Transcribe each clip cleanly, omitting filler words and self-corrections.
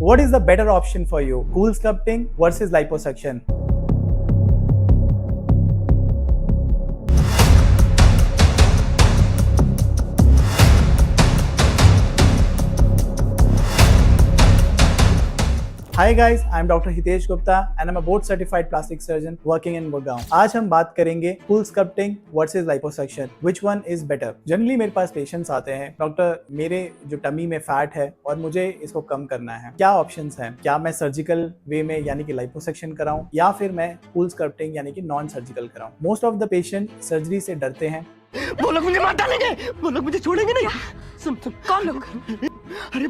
What is the better option for you? Cool sculpting versus liposuction? Hi guys, I am Dr. Hitesh Gupta and I am a board certified plastic surgeon working in Gurgaon. आज हम बात करेंगे cool sculpting versus liposuction. Which one is better? Generally मेरे पास patients आते हैं, doctor मेरे जो tummy में फैट है और मुझे इसको कम करना है, क्या ऑप्शंस हैं? क्या मैं सर्जिकल वे में यानी कि लाइपोसक्शन कराऊं या फिर मैं cool sculpting यानी कि नॉन सर्जिकल कराऊं? Most of the patient surgery से डरते हैं। वो लोग मुझे मार डालेंगे, वो लोग मुझे छोड़ेंगे नहीं। सुन कौन लोग? अरे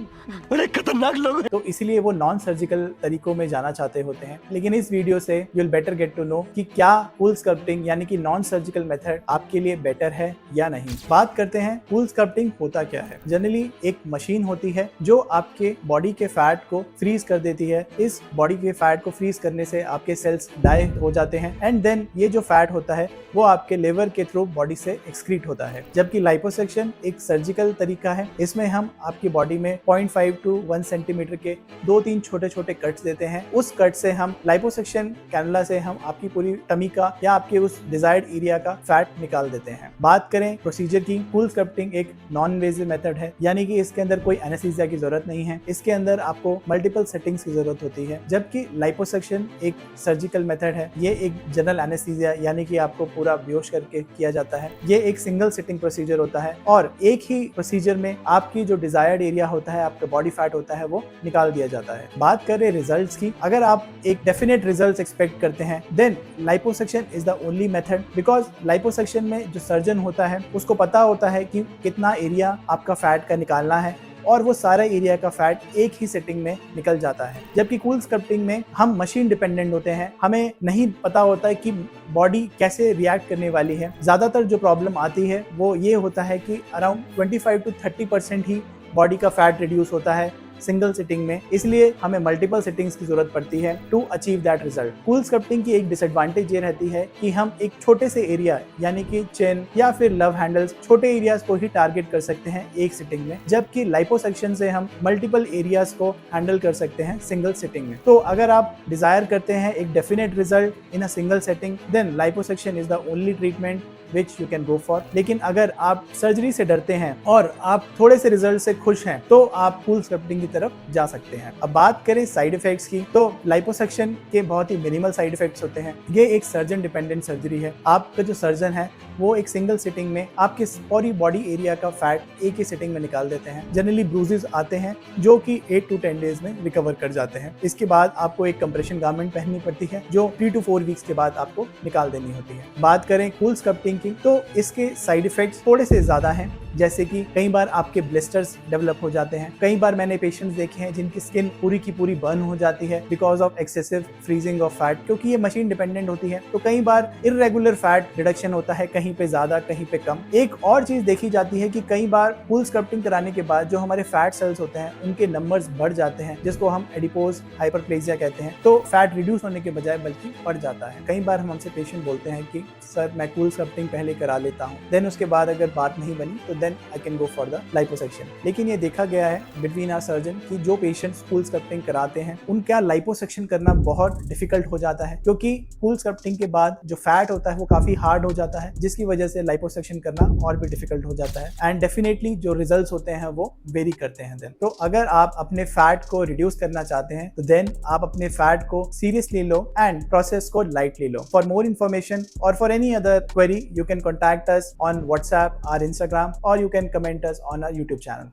बड़े खतरनाक लोग हैं। तो इसीलिए वो नॉन सर्जिकल तरीकों में जाना चाहते होते हैं। लेकिन इस वीडियो से you will better get to know कि क्या कूल स्कल्पटिंग यानी कि नॉन सर्जिकल मेथड आपके लिए बेटर है या नहीं। बात करते हैं कूल स्कल्पटिंग होता क्या है। जनरली एक मशीन होती है जो आपके बॉडी के फैट को फ्रीज कर देती है। इस बॉडी के फैट को फ्रीज करने से आपके सेल्स डाई हो जाते हैं एंड देन ये जो फैट होता है वो आपके लिवर के थ्रू बॉडी से एक्सक्रीट होता है। जबकि लाइपोसक्शन एक सर्जिकल तरीका है, इसमें हम आपकी बॉडी में 0.5 to 1 सेंटीमीटर के 2-3 छोटे छोटे कट्स देते हैं। उस कट से हम लाइपोसक्शन कैनुला से हम आपकी पूरी टमी का या आपके उस डिजायर्ड एरिया का फैट निकाल देते हैं। बात करें प्रोसीजर की, कूल स्कल्पटिंग एक नॉन इन्वेसिव मेथड है, यानी कि इसके अंदर कोई एनेस्थीसिया की जरूरत नहीं है। इसके अंदर आपको मल्टीपल सेटिंग्स की जरूरत होती है। जबकि लाइपोसक्शन एक सर्जिकल मेथड है, ये एक जनरल एनेस्थीसिया यानी कि आपको पूरा बेहोश करके किया जाता है। ये एक सिंगल सिटिंग प्रोसीजर होता है और एक ही प्रोसीजर में आपकी जो डिजायर्ड एरिया होता है, आपका बॉडी फैट होता है, वो निकाल दिया जाता है। बात करें रिजल्ट्स की, अगर आप एक डेफिनेट रिजल्ट्स एक्सपेक्ट करते हैं then liposuction is the only method, because liposuction में जो सर्जन होता है उसको पता होता है कि कितना एरिया आपका फैट का निकालना है और वो सारा एरिया का फैट एक ही सेटिंग में निकल जाता है। जबकि कूल स्कल्पटिंग में हम मशीन डिपेंडेंट होते हैं, हमें नहीं पता होता है कि बॉडी कैसे रिएक्ट करने वाली है। ज्यादातर जो प्रॉब्लम आती है वो ये होता है कि अराउंड 25 to 30% ही बॉडी का फैट रिड्यूस होता है सिंगल सिटिंग में, इसलिए हमें मल्टीपल सिटिंग्स की जरूरत पड़ती है to achieve that result. Cool sculpting की एक डिसएडवांटेज ये रहती है कि हम एक छोटे से एरिया यानी कि चिन या फिर लव हैंडल्स, छोटे एरियाज को ही टारगेट कर सकते हैं एक सिटिंग में, जबकि लाइपोसक्शन से हम मल्टीपल एरियाज को हैंडल कर सकते हैं सिंगल सिटिंग में। तो अगर आप डिजायर करते हैं एक definite result in a single setting then liposuction is the only treatment which you can go for। लेकिन अगर आप सर्जरी से डरते हैं और आप थोड़े से रिजल्ट से खुश हैं तो आप कूल स्कल्पटिंग की तरफ जा सकते हैं। अब बात करें साइड इफेक्ट्स की, तो लाइपोसक्शन के बहुत ही मिनिमल साइड इफेक्ट्स होते हैं। ये एक सर्जन डिपेंडेंट सर्जरी है। आपका जो सर्जन है वो एक सिंगल सिटिंग में आपके पूरी बॉडी एरिया का फैट एक ही सिटिंग में निकाल देते हैं। जनरली ब्रूजेस आते हैं जो कि 8 to 10 डेज में रिकवर कर जाते हैं। इसके बाद आपको एक कंप्रेशन गारमेंट पहननी पड़ती है जो 3 to 4 वीक्स के बाद आपको निकाल देनी होती है। बात करें कूल स्कल्पटिंग की, तो इसके साइड इफेक्ट्स थोड़े से ज्यादा हैं, जैसे कि कई बार आपके ब्लिस्टर्स डेवलप हो जाते हैं। कई बार मैंने पेशेंट्स देखे हैं जिनकी स्किन पूरी की पूरी बर्न हो जाती है because of excessive freezing of fat, क्योंकि ये मशीन डिपेंडेंट होती है। तो कई बार इररेगुलर फैट रिडक्शन होता है, कहीं पे ज्यादा कहीं पे कम। एक और चीज देखी जाती है कि कई बार कूल स्कल्पटिंग कराने के बाद जो हमारे फैट सेल्स होते हैं उनके नंबर्स बढ़ जाते हैं, जिसको हम एडिपोज हाइपरप्लेजिया कहते हैं। तो फैट रिड्यूस होने के बजाय बल्कि बढ़ जाता है। कई बार हमसे पेशेंट बोलते हैं कि सर मैं कूल स्कल्पटिंग पहले करा लेता हूँ, देन उसके बाद अगर बात नहीं बनी तो then I can go for the liposuction. लेकिन ये देखा गया है बिटवीन आवर सर्जन कि जो पेशेंट्स कूल स्कल्पटिंग कराते हैं उनका लाइपोसक्शन करना बहुत डिफिकल्ट हो जाता है, क्योंकि कूल स्कल्पटिंग के बाद जो फैट होता है वो काफी हार्ड हो जाता है, जिसकी वजह से लाइपोसक्शन करना और भी डिफिकल्ट हो जाता है एंड डेफिनेटली जो रिजल्ट्स होते हैं वो वेरी करते हैं। देन तो अगर आप अपने फैट को रिड्यूस करना चाहते हैं तो देन आप अपने फैट को सीरियसली लो एंड प्रोसेस को लाइटली लो। फॉर मोर इन्फॉर्मेशन और for any other query you can contact us on WhatsApp or Instagram, or you can comment us on our YouTube channel.